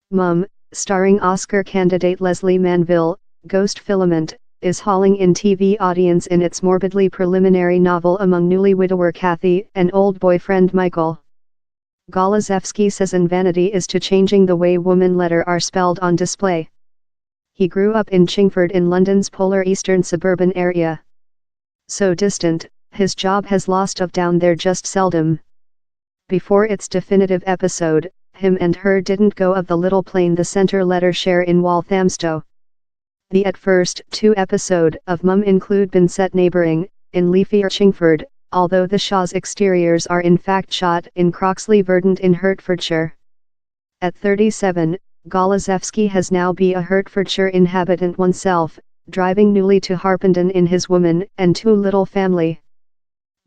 Mum, starring Oscar candidate Leslie Manville, Ghost Filament, is hauling in TV audience in its morbidly preliminary novel among newly widower Kathy and old boyfriend Michael. Golaszewski says Vanity is to changing the way woman letter are spelled on display. He grew up in Chingford in London's polar eastern suburban area. So distant, his job has lost of down there just seldom. Before its definitive episode, him and her didn't go of the little plane the center letter share in Walthamstow. The at first 2 episode of Mum include been set neighbouring, in leafier Chingford, although the Shaw's exteriors are in fact shot in Croxley Verdant in Hertfordshire. At 37, Golaszewski has now be a Hertfordshire inhabitant oneself, driving newly to Harpenden in his woman and 2 little family.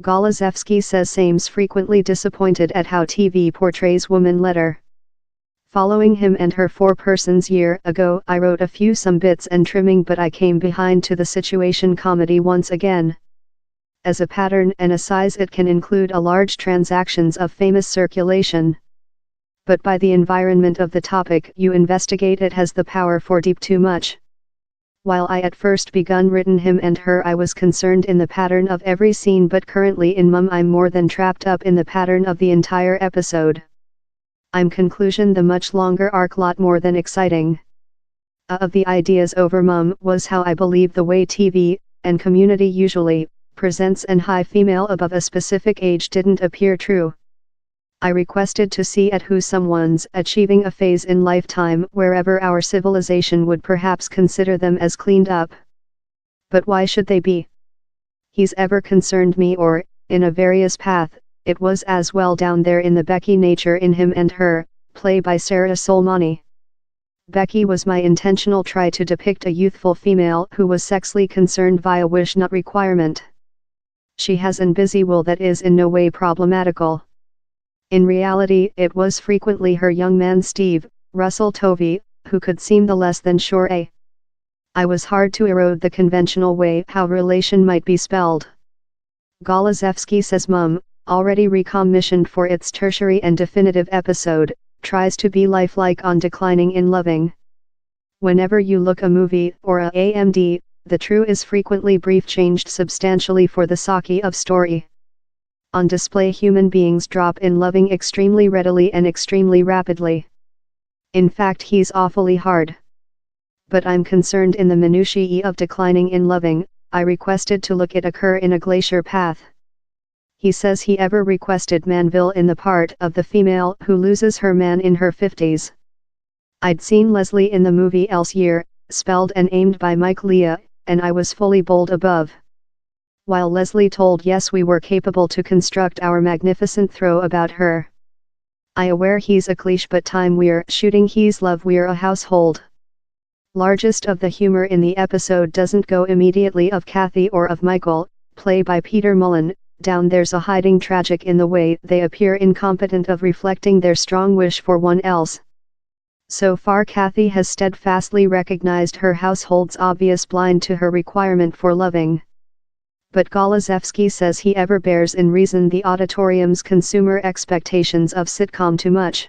Golaszewski says same's frequently disappointed at how TV portrays woman letter. Following him and her 4 persons year ago, I wrote a few some bits and trimming, but I came behind to the situation comedy once again. As a pattern and a size it can include a large transactions of famous circulation. But by the environment of the topic you investigate it has the power for deep too much. While I at first begun written him and her I was concerned in the pattern of every scene, but currently in Mum I'm more than trapped up in the pattern of the entire episode. I'm conclusion the much longer arc lot more than exciting. Of the ideas over Mum was how I believe the way TV, and community usually, presents an high female above a specific age didn't appear true. I requested to see at who someone's achieving a phase in lifetime wherever our civilization would perhaps consider them as cleaned up. But why should they be? He's ever concerned me or, in a various path, it was as well down there in the Becky nature in him and her, play by Sarah Solmani. Becky was my intentional try to depict a youthful female who was sexually concerned via wish not requirement. She has an busy will that is in no way problematical. In reality it was frequently her young man Steve, Russell Tovey, who could seem the less than sure a. I was hard to erode the conventional way how relation might be spelled. Golaszewski says Mum, already recommissioned for its tertiary and definitive episode, tries to be lifelike on Declining in Loving. Whenever you look a movie or a AMD, the true is frequently brief changed substantially for the sake of story. On display human beings drop in loving extremely readily and extremely rapidly. In fact he's awfully hard. But I'm concerned in the minutiae of Declining in Loving. I requested to look it occur in a glacier path. He says he ever requested Manville in the part of the female who loses her man in her 50s. I'd seen Leslie in the movie Else Year, spelled and aimed by Mike Leah, and I was fully bowled above. While Leslie told yes we were capable to construct our magnificent throw about her. I aware he's a cliche but time we're shooting he's love we're a household. Largest of the humor in the episode doesn't go immediately of Kathy or of Michael, play by Peter Mullen, down there's a hiding tragic in the way they appear incompetent of reflecting their strong wish for one else. So far Kathy has steadfastly recognized her household's obvious blind to her requirement for loving. But Golaszewski says he ever bears in reason the auditorium's consumer expectations of sitcom too much.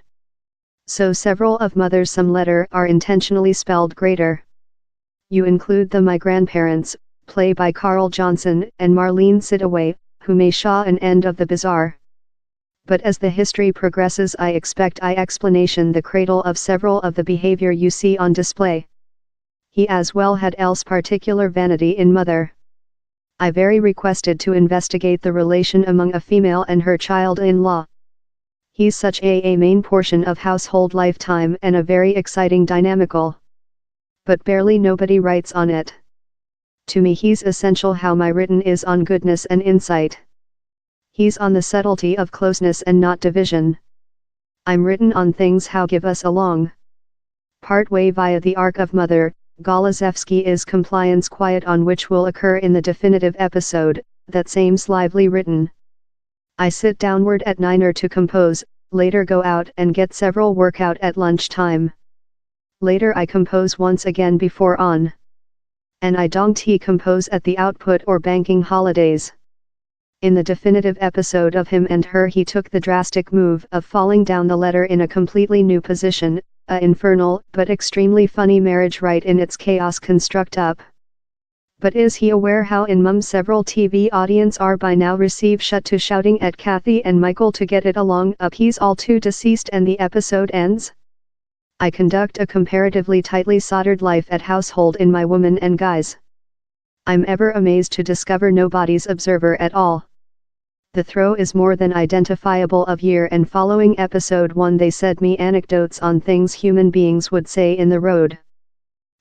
So several of Mother's some letter are intentionally spelled greater. You include the My Grandparents, play by Carl Johnson and Marlene Sidaway, who may shaw an end of the bizarre. But as the history progresses I expect explanation the cradle of several of the behavior you see on display. He as well had else particular vanity in Mother. I very requested to investigate the relation among a female and her child-in-law. He's such a main portion of household lifetime and a very exciting dynamical. But barely nobody writes on it. To me he's essential how my written is on goodness and insight. He's on the subtlety of closeness and not division. I'm written on things how give us along. Part way via the arc of Mother, Golaszewski is compliance quiet on which will occur in the definitive episode, that same's lively written. I sit downward at 9 to compose, later go out and get several workout at lunchtime. Later I compose once again before on. And I don't compose at the output or banking holidays. In the definitive episode of Him and Her he took the drastic move of falling down the letter in a completely new position, a infernal but extremely funny marriage right in its chaos construct up. But is he aware how in Mum several TV audience are by now receive shut to shouting at Kathy and Michael to get it along up he's all too deceased and the episode ends? I conduct a comparatively tightly soldered life at household in my woman and guys. I'm ever amazed to discover nobody's observer at all. The throw is more than identifiable of year and following episode 1 they said me anecdotes on things human beings would say in the road.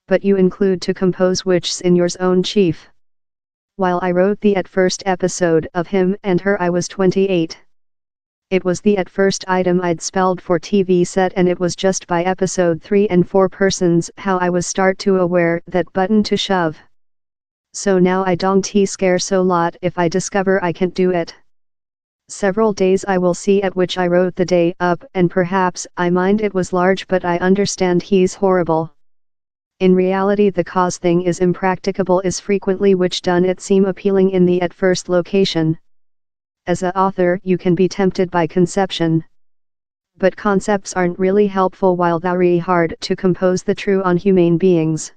But you include to compose which's in yours own chief. While I wrote the at first episode of Him and Her I was 28. It was the at first item I'd spelled for TV set and it was just by episode 3 and 4 persons how I was start to aware that button to shove. So now I don't scare so lot if I discover I can't do it. Several days I will see at which I wrote the day up and perhaps I mind it was large but I understand he's horrible. In reality the cause thing is impracticable is frequently which done it seem appealing in the at first location. As a author you can be tempted by conception. But concepts aren't really helpful while they're hard to compose the true on humane beings.